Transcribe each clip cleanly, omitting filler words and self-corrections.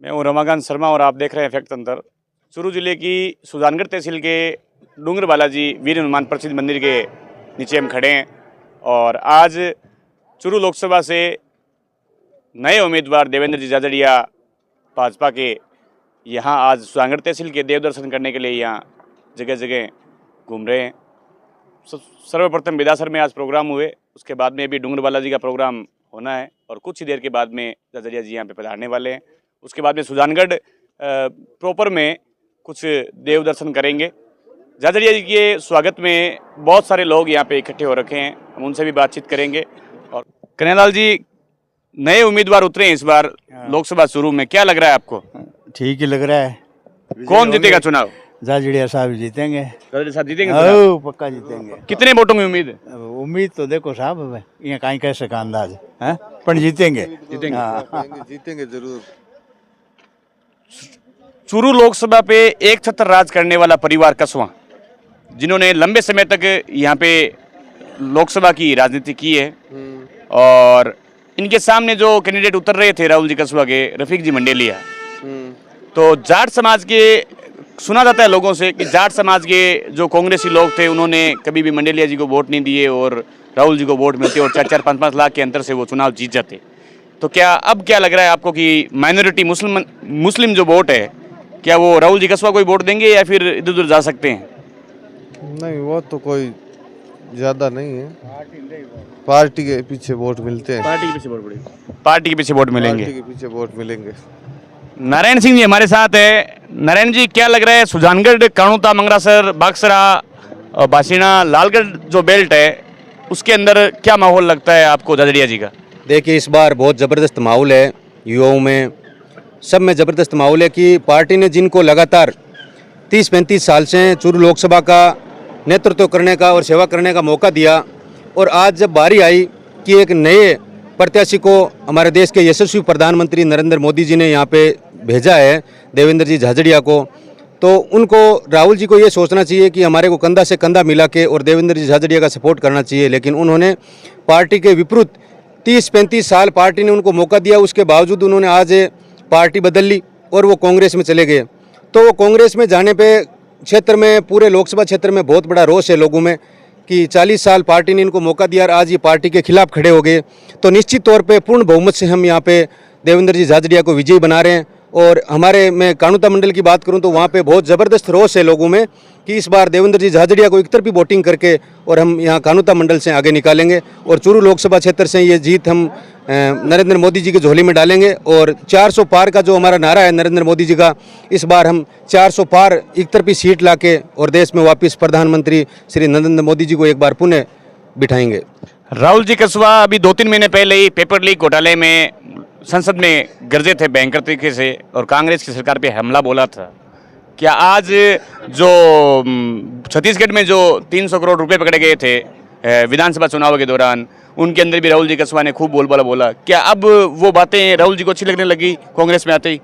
मैं हूँ रमाकांत शर्मा और आप देख रहे हैं फैक्ट तंत्र। चूरू जिले की सुजानगढ़ तहसील के डूंगर बालाजी वीर हनुमान प्रसिद्ध मंदिर के नीचे हम खड़े हैं और आज चूरू लोकसभा से नए उम्मीदवार देवेंद्र जी झाझड़िया भाजपा के यहाँ आज सुजानगढ़ तहसील के देव दर्शन करने के लिए यहाँ जगह जगह घूम रहे हैं। सर्वप्रथम बिदासर में आज प्रोग्राम हुए, उसके बाद में भी डूंगर बालाजी का प्रोग्राम होना है और कुछ ही देर के बाद में झाझड़िया जी यहाँ पे पधारने वाले हैं। उसके बाद में सुजानगढ़ प्रॉपर में कुछ देव दर्शन करेंगे। झाझड़िया जी के स्वागत में बहुत सारे लोग यहाँ पे इकट्ठे हो रखे हैं, हम उनसे भी बातचीत करेंगे। और कन्हैयालाल जी नए उम्मीदवार उतरे हैं इस बार लोकसभा चूरू में, क्या लग रहा है आपको? ठीक ही लग रहा है। कौन जीतेगा चुनाव? झाझड़िया साहब जीतेंगे। झाझड़िया साहब जीतेंगे? पक्का जीतेंगे। कितने वोटों की उम्मीद है? उम्मीद तो देखो साहब यहाँ कहीं कैसे का अंदाज है, पर जीतेंगे। जीतेंगे जरूर। चूरू लोकसभा पे एक छत्र राज करने वाला परिवार कसवा, जिन्होंने लंबे समय तक यहाँ पे लोकसभा की राजनीति की है और इनके सामने जो कैंडिडेट उतर रहे थे राहुल जी कसवा के, रफीक जी मंडेलिया, तो जाट समाज के सुना जाता है लोगों से कि जाट समाज के जो कांग्रेसी लोग थे उन्होंने कभी भी मंडेलिया जी को वोट नहीं दिए और राहुल जी को वोट मिलते और 4-4, 5-5 लाख के अंतर से वो चुनाव जीत जाते। तो क्या अब क्या लग रहा है आपको कि माइनॉरिटी मुस्लिम जो वोट है, क्या वो राहुल जी कसवा को ही वोट देंगे या फिर इधर उधर जा सकते हैं? नहीं, वो तो कोई ज्यादा नहीं है, पार्टी के पीछे वोट मिलते हैं। पार्टी के पीछे वोट मिलेंगे। पार्टी के पीछे वोट मिलेंगे। पार्टी के पीछे वोट मिलेंगे। नारायण सिंह जी हमारे साथ है। नारायण जी क्या लग रहा है सुजानगढ़, काणूता, मंगरासर, बागसरा और बासीना, लालगढ़ जो बेल्ट है उसके अंदर क्या माहौल लगता है आपको झाझड़िया जी का? देखिए इस बार बहुत ज़बरदस्त माहौल है, युवाओं में सब में ज़बरदस्त माहौल है कि पार्टी ने जिनको लगातार 30-35 साल से चूरू लोकसभा का नेतृत्व करने का और सेवा करने का मौका दिया और आज जब बारी आई कि एक नए प्रत्याशी को हमारे देश के यशस्वी प्रधानमंत्री नरेंद्र मोदी जी ने यहाँ पे भेजा है, देवेंद्र जी झाझड़िया को, तो उनको राहुल जी को ये सोचना चाहिए कि हमारे को कंधा से कंधा मिला के और देवेंद्र जी झाझड़िया का सपोर्ट करना चाहिए। लेकिन उन्होंने पार्टी के विपरीत 30-35 साल पार्टी ने उनको मौका दिया, उसके बावजूद उन्होंने आज पार्टी बदल ली और वो कांग्रेस में चले गए। तो वो कांग्रेस में जाने पे क्षेत्र में, पूरे लोकसभा क्षेत्र में बहुत बड़ा रोष है लोगों में कि 40 साल पार्टी ने इनको मौका दिया और आज ये पार्टी के खिलाफ खड़े हो गए। तो निश्चित तौर पे पूर्ण बहुमत से हम यहाँ पे देवेंद्र जी झाझड़िया को विजयी बना रहे हैं। और हमारे, मैं काणूता मंडल की बात करूं तो वहाँ पे बहुत ज़बरदस्त रोष है लोगों में कि इस बार देवेंद्र जी झाझड़िया को एकतरफी वोटिंग करके और हम यहाँ काणूता मंडल से आगे निकालेंगे और चूरू लोकसभा क्षेत्र से ये जीत हम नरेंद्र मोदी जी की झोली में डालेंगे। और 400 पार का जो हमारा नारा है नरेंद्र मोदी जी का, इस बार हम 400 पार एकतरफी सीट लाके और देश में वापस प्रधानमंत्री श्री नरेंद्र मोदी जी को एक बार पुनः बिठाएंगे। राहुल जी कसवा अभी 2-3 महीने पहले ही पेपर लीक घोटाले में संसद में गरजे थे भयंकर तरीके से और कांग्रेस की सरकार पे हमला बोला था। क्या आज जो छत्तीसगढ़ में जो 300 करोड़ रुपए पकड़े गए थे विधानसभा चुनाव के दौरान, उनके अंदर भी राहुल जी कसवा ने खूब बोलबाला बोला, क्या अब वो बातें राहुल जी को अच्छी लगने लगी कांग्रेस में आते ही?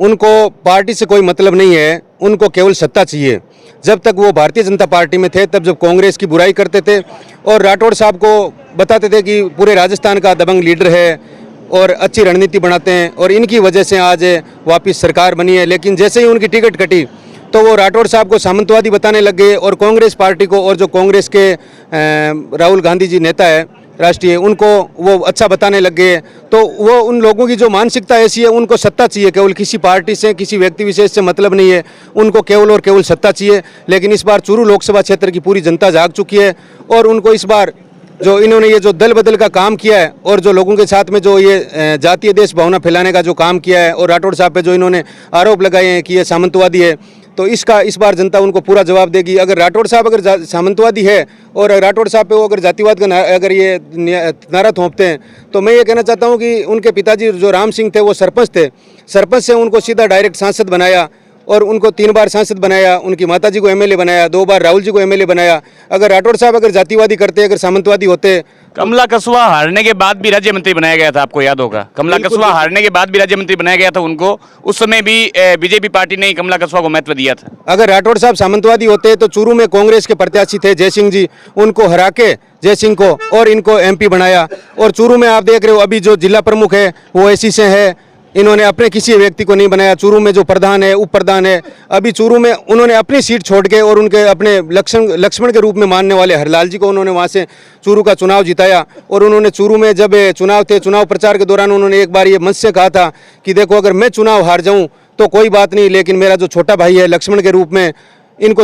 उनको पार्टी से कोई मतलब नहीं है, उनको केवल सत्ता चाहिए। जब तक वो भारतीय जनता पार्टी में थे, तब जब कांग्रेस की बुराई करते थे और राठौड़ साहब को बताते थे कि पूरे राजस्थान का दबंग लीडर है और अच्छी रणनीति बनाते हैं और इनकी वजह से आज वापस सरकार बनी है। लेकिन जैसे ही उनकी टिकट कटी तो वो राठौड़ साहब को सामंतवादी बताने लग गए और कांग्रेस पार्टी को, और जो कांग्रेस के राहुल गांधी जी नेता है राष्ट्रीय, उनको वो अच्छा बताने लग गए। तो वो उन लोगों की जो मानसिकता ऐसी है, उनको सत्ता चाहिए, केवल किसी पार्टी से, किसी व्यक्ति विशेष से मतलब नहीं है, उनको केवल और केवल सत्ता चाहिए। लेकिन इस बार चूरू लोकसभा क्षेत्र की पूरी जनता जाग चुकी है और उनको इस बार जो इन्होंने ये जो दल बदल का काम किया है और जो लोगों के साथ में जो ये जातीय देश भावना फैलाने का जो काम किया है और राठौड़ साहब पे जो इन्होंने आरोप लगाए हैं कि ये सामंतवादी है, तो इसका इस बार जनता उनको पूरा जवाब देगी। अगर राठौड़ साहब अगर सामंतवादी है और राठौड़ साहब पे वो अगर जातिवाद का अगर ये नारा थोपते हैं, तो मैं ये कहना चाहता हूँ कि उनके पिताजी जो राम सिंह थे वो सरपंच थे, सरपंच से उनको सीधा डायरेक्ट सांसद बनाया और उनको 3 बार सांसद बनाया, उनकी माताजी को एमएलए बनाया, 2 बार राहुल जी को एमएलए बनाया। अगर राठौड़ साहब अगर जातिवादी करते, अगर सामंतवादी होते। कमला कसवा हारने के बाद भी राज्य मंत्री बनाया गया था, आपको याद होगा। कमला कसवा हारने के बाद भी राज्य मंत्री बनाया गया था उनको, उस समय भी बीजेपी पार्टी ने कमला कसवा को महत्व दिया था। अगर राठौड़ साहब सामंतवादी होते तो चूरू में कांग्रेस के प्रत्याशी थे जय सिंह जी, उनको हरा के जय सिंह को और इनको एमपी बनाया। और चूरू में आप देख रहे हो अभी जो जिला प्रमुख है वो एसी से है, इन्होंने अपने किसी व्यक्ति को नहीं बनाया। चूरू में जो प्रधान है, उप प्रधान है, अभी चूरू में उन्होंने अपनी सीट छोड़ के और उनके अपने लक्ष्मण के रूप में मानने वाले हरलाल जी को उन्होंने वहाँ से चूरू का चुनाव जिताया। और उन्होंने चूरू में जब चुनाव थे, चुनाव प्रचार के दौरान उन्होंने एक बार ये मंच से कहा था कि देखो अगर मैं चुनाव हार जाऊँ तो कोई बात नहीं, लेकिन मेरा जो छोटा भाई है लक्ष्मण के रूप में इनको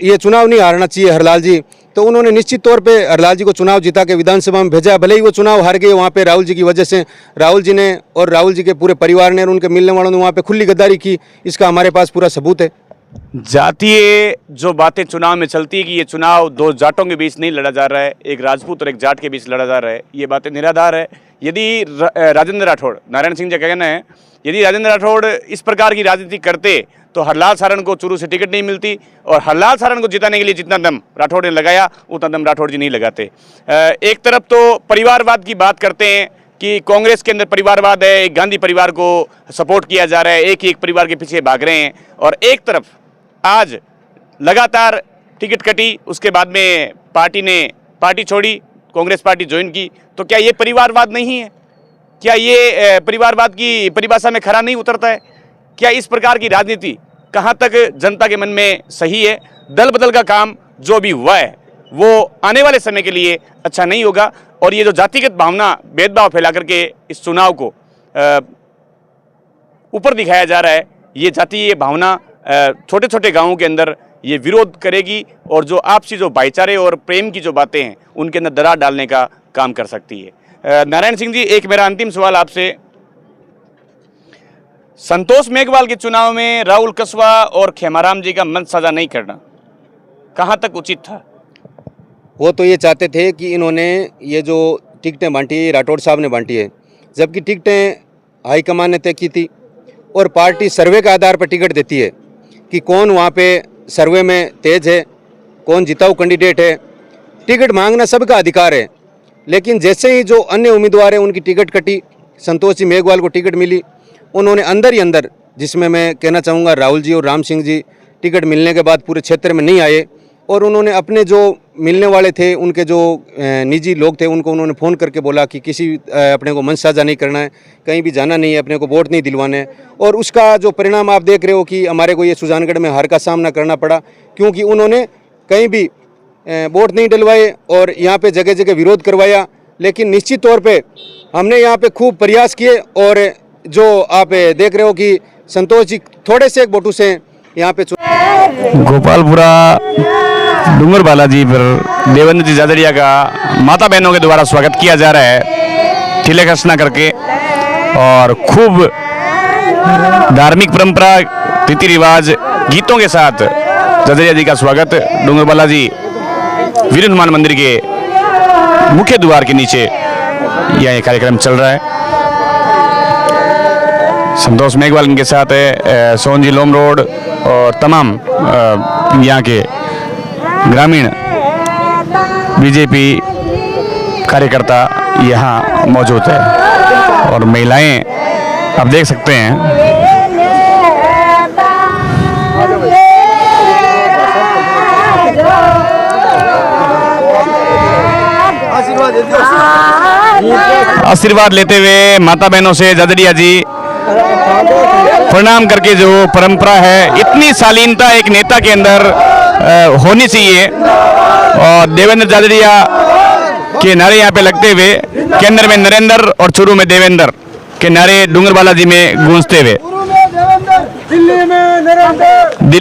ये चुनाव नहीं हारना चाहिए हरलाल जी। तो उन्होंने निश्चित तौर पे हरलाल जी को चुनाव जिता के विधानसभा में भेजा। भले ही वो चुनाव हार गए वहाँ पे राहुल जी की वजह से, राहुल जी ने और राहुल जी के पूरे परिवार ने और उनके मिलने वालों ने वहाँ पे खुली गद्दारी की, इसका हमारे पास पूरा सबूत है। जातीय जो बातें चुनाव में चलती है कि ये चुनाव दो जाटों के बीच नहीं लड़ा जा रहा है, एक राजपूत और एक जाट के बीच लड़ा जा रहा है, ये बातें निराधार है। यदि राजेंद्र राठौड़, नारायण सिंह जी का कहना है, यदि राजेंद्र राठौड़ इस प्रकार की राजनीति करते तो हरलाल सारण को चूरू से टिकट नहीं मिलती, और हरलाल सारण को जिताने के लिए जितना दम राठौड़ ने लगाया उतना दम राठौड़ जी नहीं लगाते। एक तरफ तो परिवारवाद की बात करते हैं कि कांग्रेस के अंदर परिवारवाद है, एक गांधी परिवार को सपोर्ट किया जा रहा है, एक ही एक परिवार के पीछे भाग रहे हैं, और एक तरफ आज लगातार टिकट कटी, उसके बाद में पार्टी ने पार्टी छोड़ी, कांग्रेस पार्टी ज्वाइन की। तो क्या ये परिवारवाद नहीं है? क्या ये परिवारवाद की परिभाषा में खरा नहीं उतरता है? क्या इस प्रकार की राजनीति कहाँ तक जनता के मन में सही है? दल बदल का काम जो भी हुआ है वो आने वाले समय के लिए अच्छा नहीं होगा। और ये जो जातिगत भावना, भेदभाव फैला करके इस चुनाव को ऊपर दिखाया जा रहा है, ये जातीय भावना छोटे छोटे गांवों के अंदर ये विरोध करेगी, और जो आपसी जो भाईचारे और प्रेम की जो बातें हैं उनके अंदर दरार डालने का काम कर सकती है। नारायण सिंह जी, एक मेरा अंतिम सवाल आपसे, संतोष मेघवाल के चुनाव में राहुल कस्वा और खेमाराम जी का मंच साझा नहीं करना कहाँ तक उचित था? वो तो ये चाहते थे कि इन्होंने ये जो टिकटें बांटी है राठौड़ साहब ने बांटी है, जबकि टिकटें हाईकमान ने तय की थी और पार्टी सर्वे के आधार पर टिकट देती है कि कौन वहाँ पे सर्वे में तेज है, कौन जिताऊ कैंडिडेट है। टिकट मांगना सबका अधिकार है, लेकिन जैसे ही जो अन्य उम्मीदवार हैं उनकी टिकट कटी, संतोष जी मेघवाल को टिकट मिली, उन्होंने अंदर ही अंदर, जिसमें मैं कहना चाहूँगा राहुल जी और राम सिंह जी टिकट मिलने के बाद पूरे क्षेत्र में नहीं आए, और उन्होंने अपने जो मिलने वाले थे, उनके जो निजी लोग थे, उनको उन्होंने फ़ोन करके बोला कि किसी अपने को मंच साझा नहीं करना है, कहीं भी जाना नहीं है, अपने को वोट नहीं दिलवाने हैं। और उसका जो परिणाम आप देख रहे हो कि हमारे को ये सुजानगढ़ में हार का सामना करना पड़ा, क्योंकि उन्होंने कहीं भी वोट नहीं डलवाए और यहाँ पे जगह जगह विरोध करवाया। लेकिन निश्चित तौर पे हमने यहाँ पे खूब प्रयास किए, और जो आप देख रहे हो कि संतोष जी थोड़े से एक वोटों से यहाँ पे गोपालपुरा डूंगर बालाजी पर देवेंद्र जी जादड़िया का माता बहनों के द्वारा स्वागत किया जा रहा है, तिलक अर्चना करके, और खूब धार्मिक परंपरा, रीति रिवाज, गीतों के साथ जादड़िया जी का स्वागत डूंगर बालाजी वीर हनुमान मंदिर के मुख्य द्वार के नीचे यह कार्यक्रम चल रहा है। संतोष मेघवाल इनके साथ है, सोहन जी लोम रोड और तमाम यहाँ के ग्रामीण बीजेपी कार्यकर्ता यहाँ मौजूद है, और महिलाएं आप देख सकते हैं। आशीर्वाद लेते हुए माता बहनों से जादड़िया जी प्रणाम करके, जो परंपरा है, इतनी शालीनता एक नेता के अंदर होनी चाहिए। और देवेंद्र जादड़िया के नारे यहाँ पे लगते हुए, केंद्र में नरेंद्र और चूरू में देवेंद्र के नारे डूंगर बालाजी में गूंजते हुए